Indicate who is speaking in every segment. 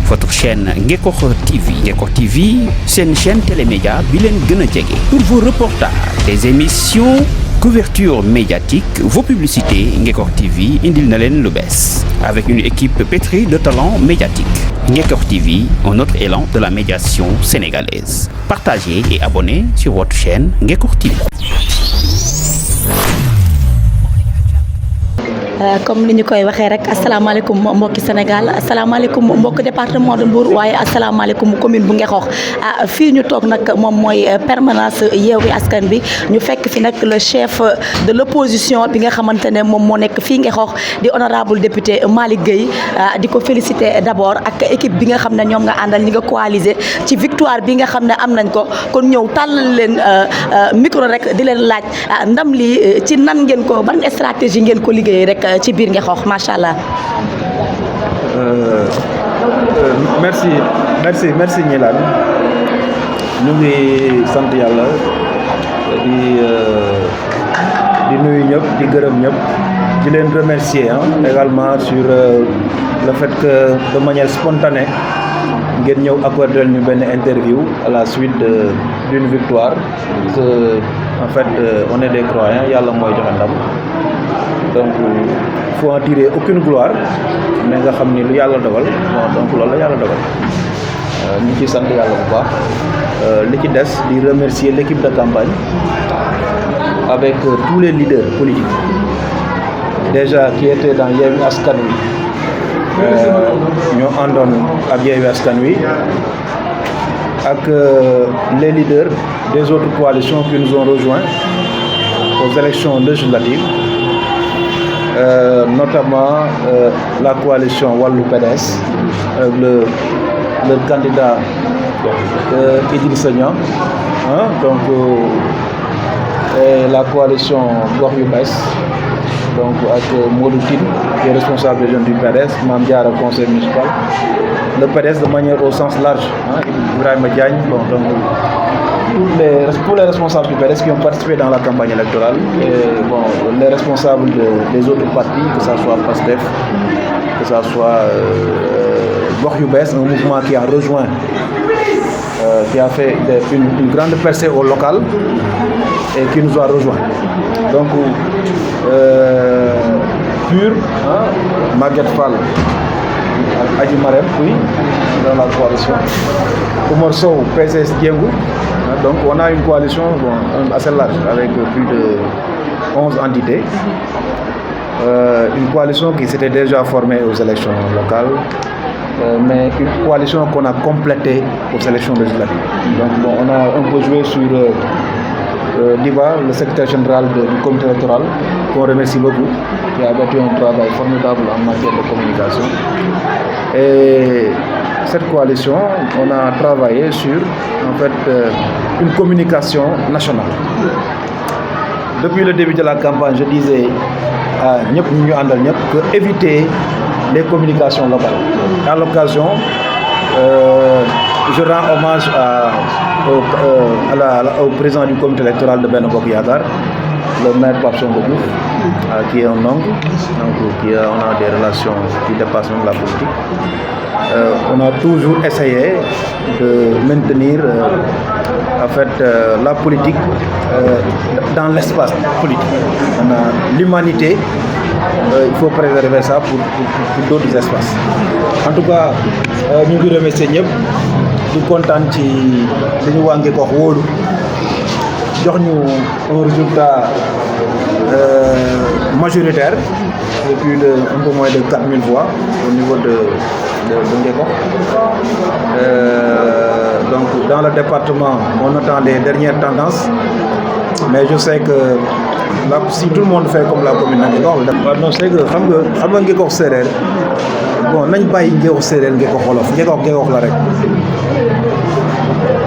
Speaker 1: votre chaîne Ngekokh TV. Ngekokh TV, c'est une chaîne télémédia bilen gëna djégé. Pour vos reportages, des émissions, couverture médiatique, vos publicités, Ngekokh TV indil na len lu bess. Avec une équipe pétrie de talents médiatiques. Ngekokh TV, un autre élan de la médiation sénégalaise. Partagez et abonnez sur votre chaîne Ngekokh TV.
Speaker 2: Comme ni ñu koy waxee rek asalaamaaleykum mbokki Sénégal asalaamaaleykum mbokki département de Mbour waaye asalaamaaleykum commune bu Ngekokh fii ñu toog nag moom mooy permanence Yewwi Askan bi ñu fekk fi nag le chef de l'opposition bi nga xamante ne moom moo nekk fii Ngekokh di honorable député Malick Gueye di ko féliciter d'abord ak équipe bi nga xam ne ñoom nga àndal ñi nga coaliser ci victoire bi nga xam ne am nañ ko kon ñëw tàllal leen micro rek di leen laaj ndam li ci nan ngeen ko ban stratégie ngeen ko liggéeyee rek ci biir Ngekokh macha allah.
Speaker 3: merci Gnilane ñu ngi sant yàlla di nuyu ñëpp di gërëm ñëpp di leen remercier également sur le fait que de manière spontanée ngeen ñëw accorder ñu benn interview à la suite d'une victoire que en fait on est des croyants yàlla mooy joxe ndam. Donc il faut en tirer aucune gloire mais nga xam ni lu yàlla dogal bon donc loolu la yàlla dogal ñu ci sant yàlla bu baax li ci des di remercier l'équipe de campagne avec tous les leaders politiques déjà qui étaient dans Yewwi Askan Wi ñoo àndoon ak Yewwi Askan Wi ak les leaders des autres coalitions qui nous ont rejoints aux élections législatives. Notamment la coalition Wallu PDS, le candidat Idrissa Niang, donc et la coalition Gox Yu Bess, donc avec Modou Tine qui est responsable des jeunes du PDS, Mame Diarra conseil municipal, le PDS de manière au sens large, Ibrahima Diagne, bon, donc tous les responsables du PDS qui ont participé dans la campagne électorale et bon, les responsables des autres partis, que ce soit PASTEF, que ce soit Gox Yu Bess, un mouvement qui a rejoint, qui a fait une grande percée au local et qui nous a rejoint. Donc, PUR, Maguette Fall, Adji Marème, oui, dans la coalition. Oumar Sow, PCS Diengou. Donc on a une coalition assez large avec plus de 11 entités. Une coalition qui s'était déjà formée aux élections locales, mais une coalition qu'on a complétée aux élections législatives. Donc bon, on a un peu joué sur Diva, le secrétaire général du comité électoral, qu'on remercie beaucoup, qui a abattu un travail formidable en matière de communication. Et cette coalition, on a travaillé sur en fait une communication nationale. Depuis le début de la campagne, je disais à que éviter les communications locales. À l'occasion, je rends hommage au président du comité électoral de Benno Bokk Yaakaar, le maire Pape Songo Diouf, qui est un oncle, donc on a des relations qui dépassent même la politique. On a toujours essayé de maintenir en fait la politique dans l'espace politique. On a l'humanité, il faut préserver ça pour d'autres espaces. En tout cas, ñu ngi remercier ñëpp di kontaan ci dañu waa Ngekokh wóolu jox ñu un résultat majoritaire depuis un peu moins de 4000 voix au niveau de Ngekokh. Donc dans le département, on attend les dernières tendances, mais je sais que là, si tout le monde fait comme la commune de Ngekokh, non, c'est que xam nga Ngekokh séeréer bon nañ bàyyi Ngekokh séeréer Ngekokh wolof Ngekokh la rek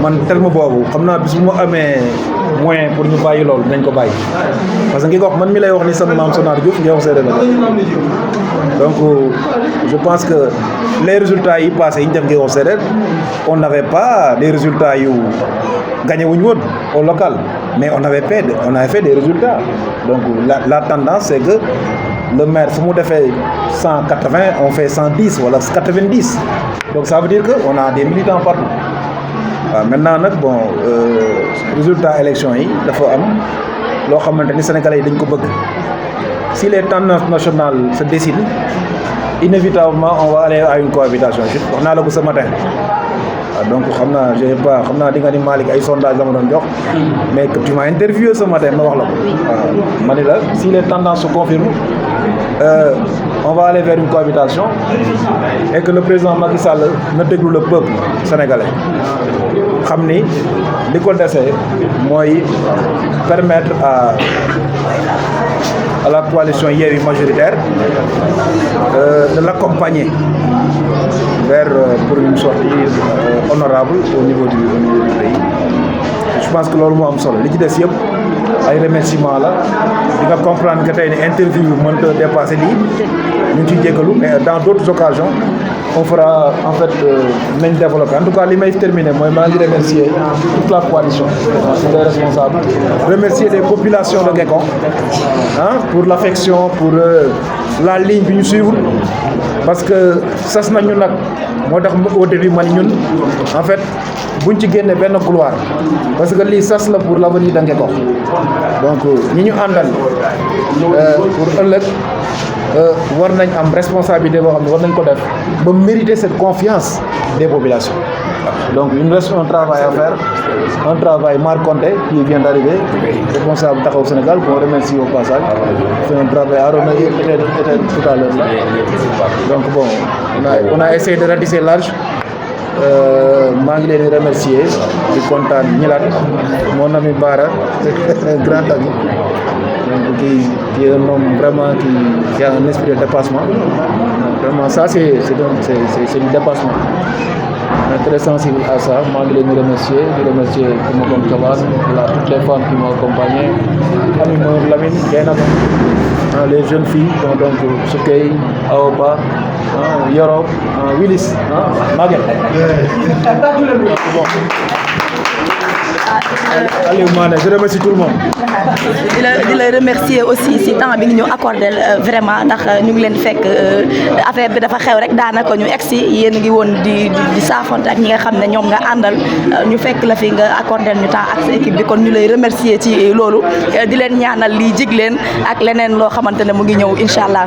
Speaker 3: man terme boobu xam naa bis bu ma amee moyen pour ñu bàyyi loolu nañ ko bàyyi parce que Ngekokh man mi lay wax ni sama maam Sonar Diouf Ngekokh séeréer la donc je pense que les résultats yi passés yi ñu def Ngekokh séeréer on n'avait pas des résultats yu gagné wuñu woon au local mais on avait fait des résultats. Donc la tendance c'est que le maire fu mu defee 180 on fait 110 wala 90 donc ça veut dire que on a des militants partout waaw maintenant nag bon résultat élection yi dafa am loo xamante ni sénégalais yi dañ ko bëgg si les tendances nationales se décident inévitablement on va aller à une cohabitation wax naa la ko ce matin waaw donc xam naa di nga ni Malick ay sondage la ma doon jox mais que tu m'as interviewé ce matin ma wax la ko waaw ma ni la si les tendances se confirment on va aller vers une cohabitation et que le président Macky Sall na déglu le peuple sénégalais xam ni li ko desee mooy permettre à la coalition Yewwi majoritaire de l'accompagner vers pour une sortie honorable au niveau du pays. Je pense que loolu moo am solo li ci des yëpp ay remerciements la di nga comprendre que tey ne interview bi mënta dépasser lii ñu ngi ciy jégalu mais dans d'autres occasions on fera en fait nañ développer en tout cas li may terminer mooy maa ngi remercier toute la coalition les responsables remercier les populations de Ngeko pour l'affection pour la ligne bi ñu suivre parce que sas nañu nag moo tax au début ma ni ñun en fait buñ ci génne benn couloir parce que lii sas la pour l'avenir de Ngeko donc ñi ñu àndal pour ëllëg war nañ am responsabilité boo xam ne war nañ ko def ba mériter cette confiance des populations donc il nous reste un travail à faire un travail Marc Conté qui vient d'arriver responsable Taxawu Sénégal qu'on remercie au passage c'est un travail Arona était tout à l'heure là donc bon on a essayé de ratisser large maa ngi leen di remercier di kontaan ñilaat mon ami Bara grand ami donc qui est un homme vraiment qui a un esprit de dépassement vraiment ça c'est du dépassement on est très sensible à ça maa ngi leen di remercier Kouma Kom Thiawane voilà toutes les femmes qui m'ont accompagné Ami Mour Lamine Dieynaba les jeunes filles donc Soukey Aoba Yoro Willis Maguette Aliou Mané je remercie tout le monde.
Speaker 2: di la remercier aussi si temps bi ñu accordé vraiment ndax ñu ngi leen fekk affaire bi dafa xew rek daanaka ñu egsi yéen ngi woon di saafonte ak ñi nga xam ne ñoom nga àndal ñu fekk la fi nga accordé ñu temps ak sa équipe bi kon ñu lay remercier ci loolu di leen ñaanal lii jig leen ak leneen loo xamante ne mu ngi ñëw incha allah.